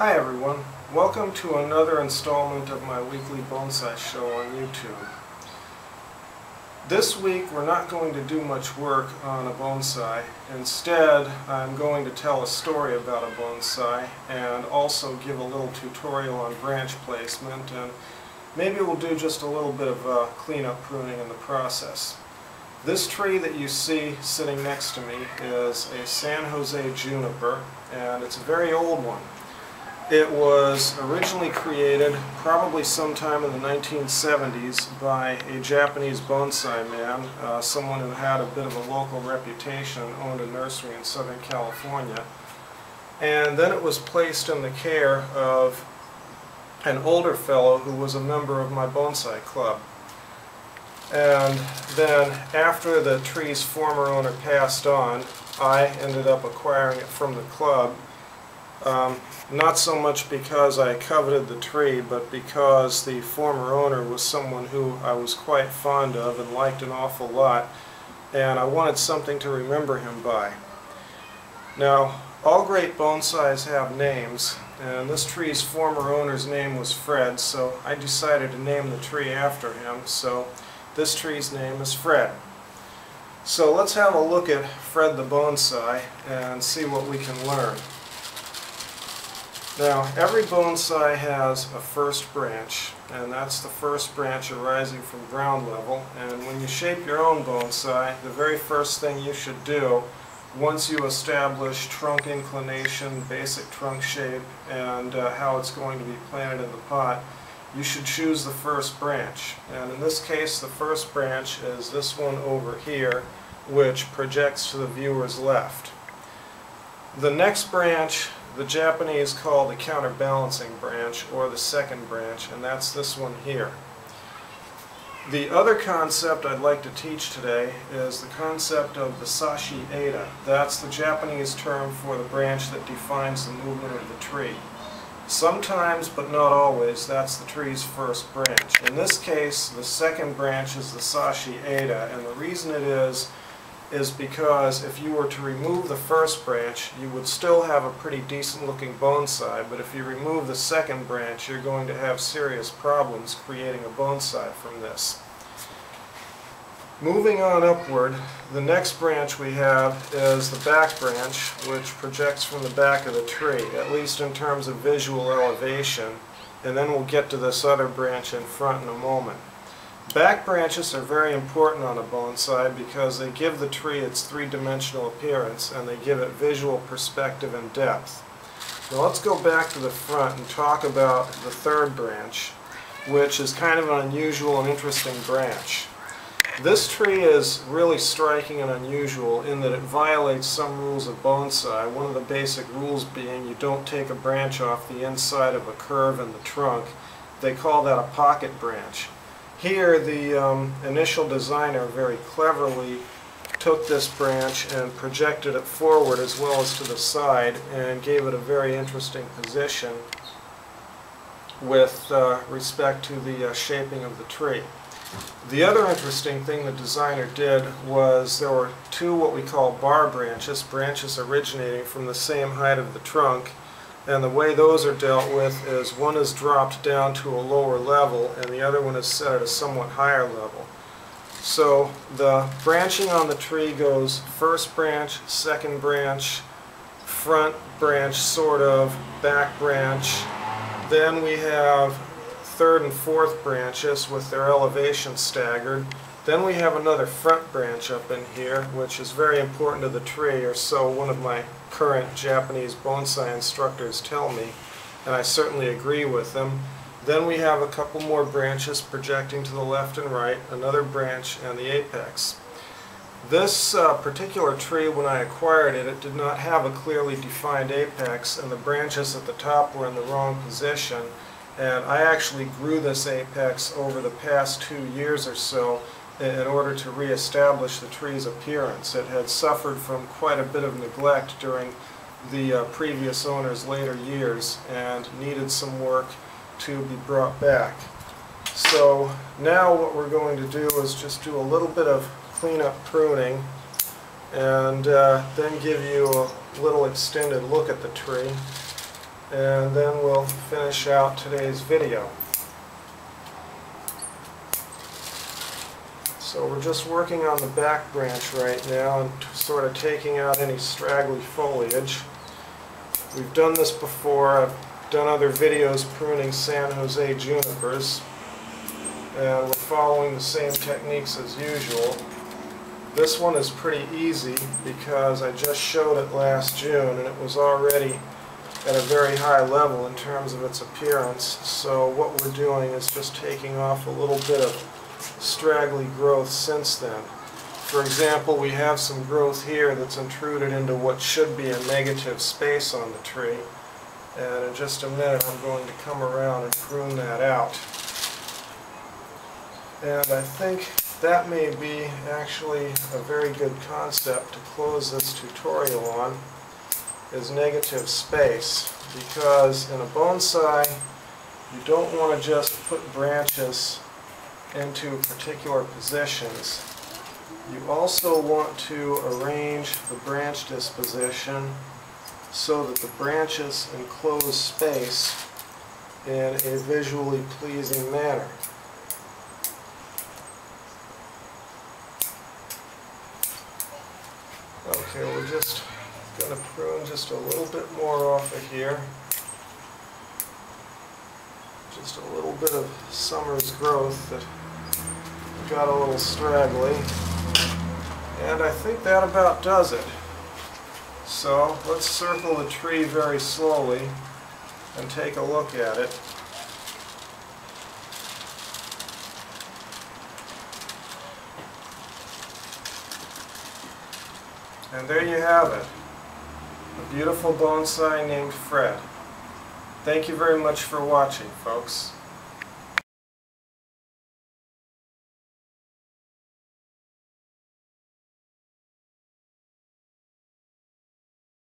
Hi everyone, welcome to another installment of my weekly bonsai show on YouTube. This week we're not going to do much work on a bonsai. Instead, I'm going to tell a story about a bonsai and also give a little tutorial on branch placement, and maybe we'll do just a little bit of cleanup pruning in the process. This tree that you see sitting next to me is a San Jose Juniper, and it's a very old one. It was originally created probably sometime in the 1970s by a Japanese bonsai man, someone who had a bit of a local reputation, owned a nursery in Southern California. And then it was placed in the care of an older fellow who was a member of my bonsai club. And then after the tree's former owner passed on, I ended up acquiring it from the club. Not so much because I coveted the tree, but because the former owner was someone who I was quite fond of and liked an awful lot, and I wanted something to remember him by. Now, all great bonsais have names, and this tree's former owner's name was Fred, so I decided to name the tree after him, so this tree's name is Fred. So let's have a look at Fred the bonsai and see what we can learn. Now, every bonsai has a first branch, and that's the first branch arising from ground level. And when you shape your own bonsai, the very first thing you should do, once you establish trunk inclination, basic trunk shape, and how it's going to be planted in the pot, you should choose the first branch. And in this case, the first branch is this one over here, which projects to the viewer's left. The next branch the Japanese call the counterbalancing branch, or the second branch, and that's this one here. The other concept I'd like to teach today is the concept of the sashi eta. That's the Japanese term for the branch that defines the movement of the tree. Sometimes, but not always, that's the tree's first branch. In this case, the second branch is the sashi eta, and the reason it is because if you were to remove the first branch, you would still have a pretty decent looking bonsai, but if you remove the second branch, you're going to have serious problems creating a bonsai from this. Moving on upward, the next branch we have is the back branch, which projects from the back of the tree, at least in terms of visual elevation, and then we'll get to this other branch in front in a moment. Back branches are very important on a bonsai because they give the tree its three-dimensional appearance and they give it visual perspective and depth. Now let's go back to the front and talk about the third branch, which is kind of an unusual and interesting branch. This tree is really striking and unusual in that it violates some rules of bonsai, one of the basic rules being you don't take a branch off the inside of a curve in the trunk. They call that a pocket branch. Here, the initial designer very cleverly took this branch and projected it forward as well as to the side and gave it a very interesting position with respect to the shaping of the tree. The other interesting thing the designer did was there were two what we call bar branches, branches originating from the same height of the trunk. And the way those are dealt with is one is dropped down to a lower level and the other one is set at a somewhat higher level. So the branching on the tree goes first branch, second branch, front branch sort of, back branch. Then we have third and fourth branches with their elevation staggered. Then we have another front branch up in here, which is very important to the tree, or so one of my current Japanese bonsai instructors tell me, and I certainly agree with them. Then we have a couple more branches projecting to the left and right, another branch, and the apex. This particular tree, when I acquired it, it did not have a clearly defined apex, and the branches at the top were in the wrong position. And I actually grew this apex over the past 2 years or so in order to reestablish the tree's appearance. It had suffered from quite a bit of neglect during the previous owner's later years and needed some work to be brought back. So now what we're going to do is just do a little bit of cleanup pruning and then give you a little extended look at the tree. and then we'll finish out today's video. So we're just working on the back branch right now and sort of taking out any straggly foliage. We've done this before. I've done other videos pruning San Jose Junipers, and we're following the same techniques as usual. This one is pretty easy because I just showed it last June and it was already at a very high level in terms of its appearance. So what we're doing is just taking off a little bit of straggly growth since then. For example, we have some growth here that's intruded into what should be a negative space on the tree, and in just a minute I'm going to come around and prune that out. And I think that may be actually a very good concept to close this tutorial on, is negative space, because in a bonsai you don't want to just put branches into particular positions. You also want to arrange the branch disposition so that the branches enclose space in a visually pleasing manner. Okay, we're just going to prune just a little bit more off of here. Just a little bit of summer's growth that got a little straggly. And I think that about does it. So let's circle the tree very slowly and take a look at it. And there you have it, a beautiful bonsai named Fred. Thank you very much for watching, folks.